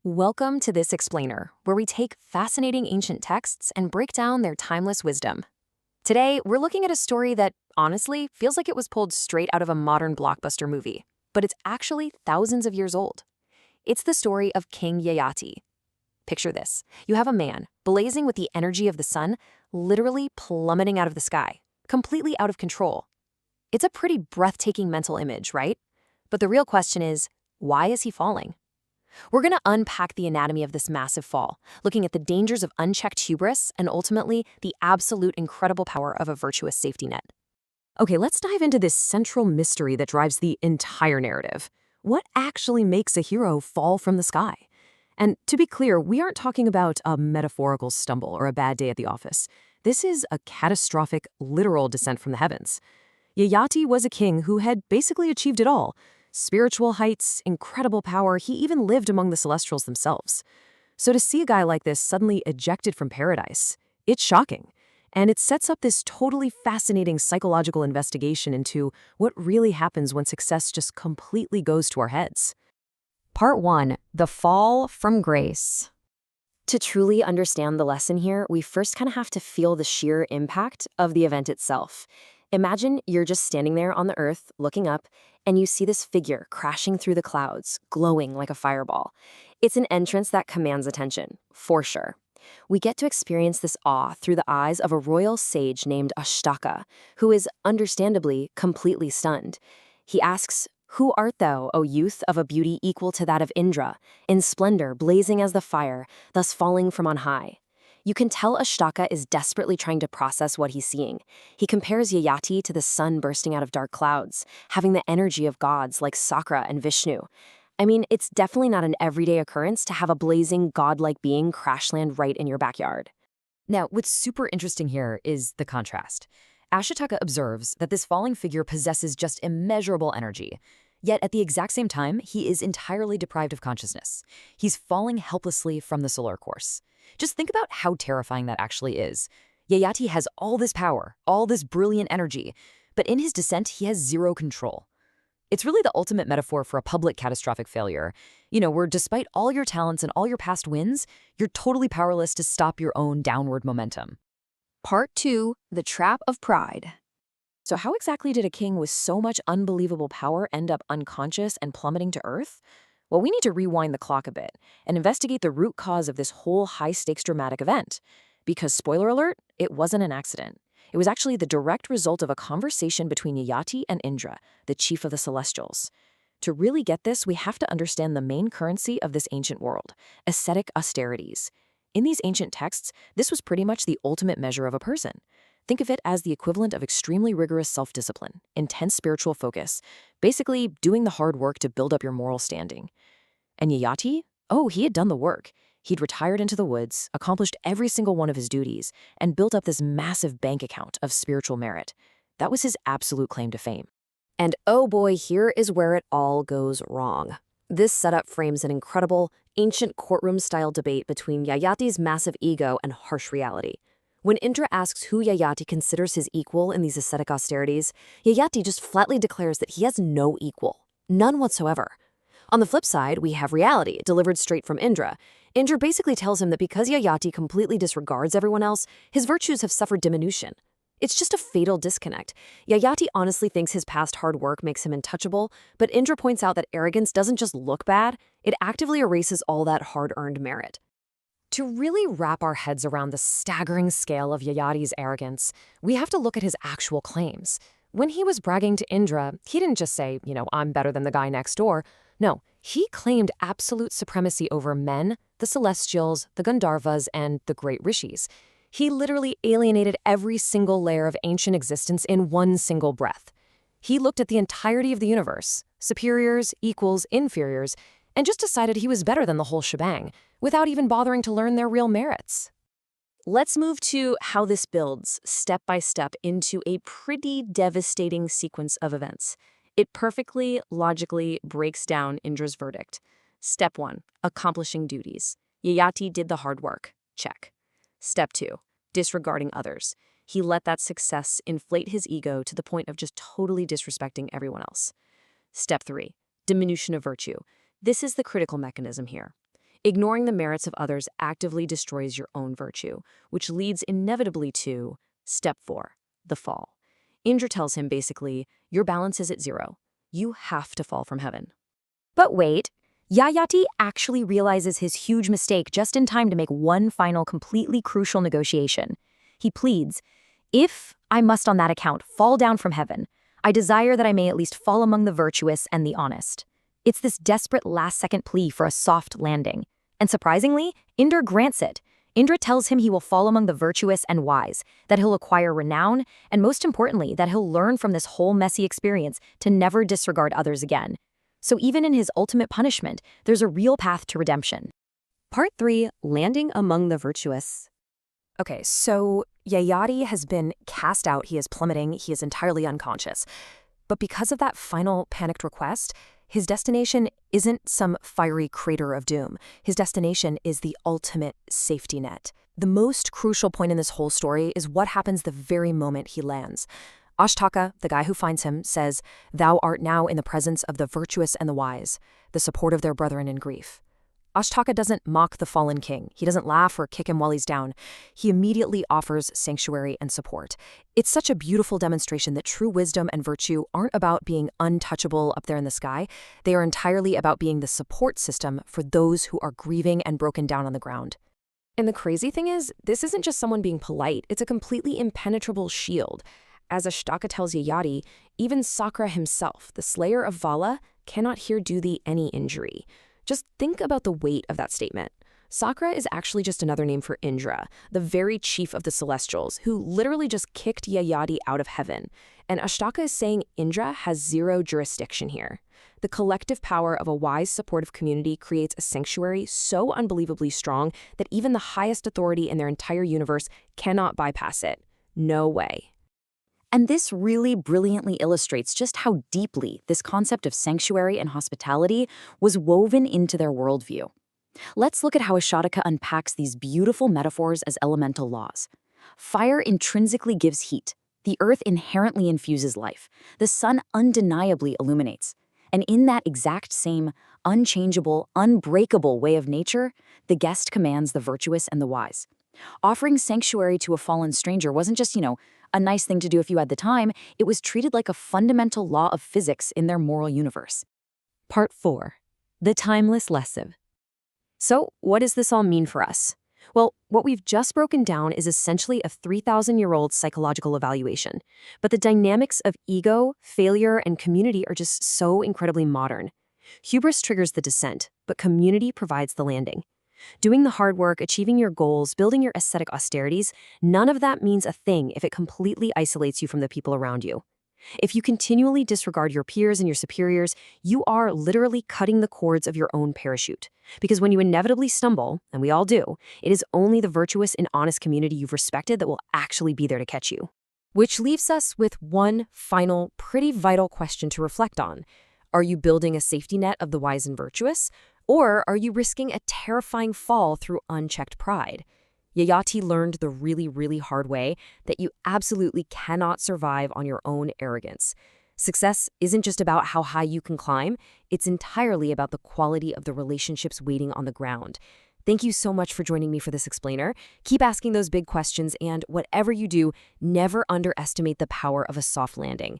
Welcome to This Explainer, where we take fascinating ancient texts and break down their timeless wisdom. Today, we're looking at a story that, honestly, feels like it was pulled straight out of a modern blockbuster movie, but it's actually thousands of years old. It's the story of King Yayati. Picture this. You have a man, blazing with the energy of the sun, literally plummeting out of the sky, completely out of control. It's a pretty breathtaking mental image, right? But the real question is, why is he falling? We're going to unpack the anatomy of this massive fall, looking at the dangers of unchecked hubris and ultimately the absolute incredible power of a virtuous safety net. Okay, let's dive into this central mystery that drives the entire narrative. What actually makes a hero fall from the sky? And to be clear, we aren't talking about a metaphorical stumble or a bad day at the office. This is a catastrophic, literal descent from the heavens. Yayati was a king who had basically achieved it all. Spiritual heights, incredible power, he even lived among the celestials themselves. So to see a guy like this suddenly ejected from paradise, it's shocking. And it sets up this totally fascinating psychological investigation into what really happens when success just completely goes to our heads. Part 1. The Fall from Grace. To truly understand the lesson here, we first kind of have to feel the sheer impact of the event itself. Imagine you're just standing there on the earth, looking up, and you see this figure crashing through the clouds, glowing like a fireball. It's an entrance that commands attention, for sure. We get to experience this awe through the eyes of a royal sage named Ashtaka, who is, understandably, completely stunned. He asks, "Who art thou, O youth of a beauty equal to that of Indra, in splendor blazing as the fire, thus falling from on high?" You can tell Ashtaka is desperately trying to process what he's seeing. He compares Yayati to the sun bursting out of dark clouds, having the energy of gods like Sakra and Vishnu. I mean, it's definitely not an everyday occurrence to have a blazing, godlike being crash land right in your backyard. Now, what's super interesting here is the contrast. Ashtaka observes that this falling figure possesses just immeasurable energy. Yet at the exact same time, he is entirely deprived of consciousness. He's falling helplessly from the solar course. Just think about how terrifying that actually is. Yayati has all this power, all this brilliant energy, but in his descent, he has zero control. It's really the ultimate metaphor for a public catastrophic failure, where despite all your talents and all your past wins, you're totally powerless to stop your own downward momentum. Part 2. The Trap of Pride. So how exactly did a king with so much unbelievable power end up unconscious and plummeting to Earth? Well, we need to rewind the clock a bit and investigate the root cause of this whole high-stakes dramatic event. Because, spoiler alert, it wasn't an accident. It was actually the direct result of a conversation between Yayati and Indra, the chief of the Celestials. To really get this, we have to understand the main currency of this ancient world, ascetic austerities. In these ancient texts, this was pretty much the ultimate measure of a person. Think of it as the equivalent of extremely rigorous self-discipline, intense spiritual focus, basically doing the hard work to build up your moral standing. And Yayati? Oh, he had done the work. He'd retired into the woods, accomplished every single one of his duties, and built up this massive bank account of spiritual merit. That was his absolute claim to fame. And oh boy, here is where it all goes wrong. This setup frames an incredible, ancient courtroom-style debate between Yayati's massive ego and harsh reality. When Indra asks who Yayati considers his equal in these ascetic austerities, Yayati just flatly declares that he has no equal. None whatsoever. On the flip side, we have reality, delivered straight from Indra. Indra basically tells him that because Yayati completely disregards everyone else, his virtues have suffered diminution. It's just a fatal disconnect. Yayati honestly thinks his past hard work makes him untouchable, but Indra points out that arrogance doesn't just look bad, it actively erases all that hard-earned merit. To really wrap our heads around the staggering scale of Yayati's arrogance, we have to look at his actual claims. When he was bragging to Indra, he didn't just say, I'm better than the guy next door. No, he claimed absolute supremacy over men, the Celestials, the Gandharvas, and the great rishis. He literally alienated every single layer of ancient existence in one single breath. He looked at the entirety of the universe, superiors, equals, inferiors, and just decided he was better than the whole shebang, without even bothering to learn their real merits. Let's move to how this builds, step by step, into a pretty devastating sequence of events. It perfectly, logically breaks down Indra's verdict. Step 1, accomplishing duties. Yayati did the hard work. Check. Step 2, disregarding others. He let that success inflate his ego to the point of just totally disrespecting everyone else. Step 3, diminution of virtue. This is the critical mechanism here. Ignoring the merits of others actively destroys your own virtue, which leads inevitably to step 4, the fall. Indra tells him basically, your balance is at 0. You have to fall from heaven. But wait, Yayati actually realizes his huge mistake just in time to make one final completely crucial negotiation. He pleads, if I must on that account fall down from heaven, I desire that I may at least fall among the virtuous and the honest. It's this desperate last-second plea for a soft landing. And surprisingly, Indra grants it. Indra tells him he will fall among the virtuous and wise, that he'll acquire renown, and most importantly, that he'll learn from this whole messy experience to never disregard others again. So even in his ultimate punishment, there's a real path to redemption. Part 3, Landing Among the Virtuous. Okay, so Yayati has been cast out, he is plummeting, he is entirely unconscious. But because of that final panicked request, his destination isn't some fiery crater of doom. His destination is the ultimate safety net. The most crucial point in this whole story is what happens the very moment he lands. Ashtaka, the guy who finds him, says, "Thou art now in the presence of the virtuous and the wise, the support of their brethren in grief." Ashtaka doesn't mock the fallen king. He doesn't laugh or kick him while he's down. He immediately offers sanctuary and support. It's such a beautiful demonstration that true wisdom and virtue aren't about being untouchable up there in the sky. They are entirely about being the support system for those who are grieving and broken down on the ground. And the crazy thing is, this isn't just someone being polite. It's a completely impenetrable shield. As Ashtaka tells Yayati, even Sakra himself, the slayer of Vala, cannot here do thee any injury. Just think about the weight of that statement. Sakra is actually just another name for Indra, the very chief of the Celestials, who literally just kicked Yayati out of heaven. And Ashtaka is saying Indra has zero jurisdiction here. The collective power of a wise, supportive community creates a sanctuary so unbelievably strong that even the highest authority in their entire universe cannot bypass it. No way. And this really brilliantly illustrates just how deeply this concept of sanctuary and hospitality was woven into their worldview. Let's look at how Ashtaka unpacks these beautiful metaphors as elemental laws. Fire intrinsically gives heat. The earth inherently infuses life. The sun undeniably illuminates. And in that exact same unchangeable, unbreakable way of nature, the guest commands the virtuous and the wise. Offering sanctuary to a fallen stranger wasn't just, a nice thing to do if you had the time. It was treated like a fundamental law of physics in their moral universe. Part 4. The Timeless Lesson. So, what does this all mean for us? Well, what we've just broken down is essentially a 3,000-year-old psychological evaluation. But the dynamics of ego, failure, and community are just so incredibly modern. Hubris triggers the descent, but community provides the landing. Doing the hard work, achieving your goals, building your ascetic austerities, none of that means a thing if it completely isolates you from the people around you. If you continually disregard your peers and your superiors, you are literally cutting the cords of your own parachute. Because when you inevitably stumble, and we all do, it is only the virtuous and honest community you've respected that will actually be there to catch you. Which leaves us with one final, pretty vital question to reflect on. Are you building a safety net of the wise and virtuous? Or are you risking a terrifying fall through unchecked pride? Yayati learned the really, really hard way that you absolutely cannot survive on your own arrogance. Success isn't just about how high you can climb, it's entirely about the quality of the relationships waiting on the ground. Thank you so much for joining me for this explainer. Keep asking those big questions, and whatever you do, never underestimate the power of a soft landing.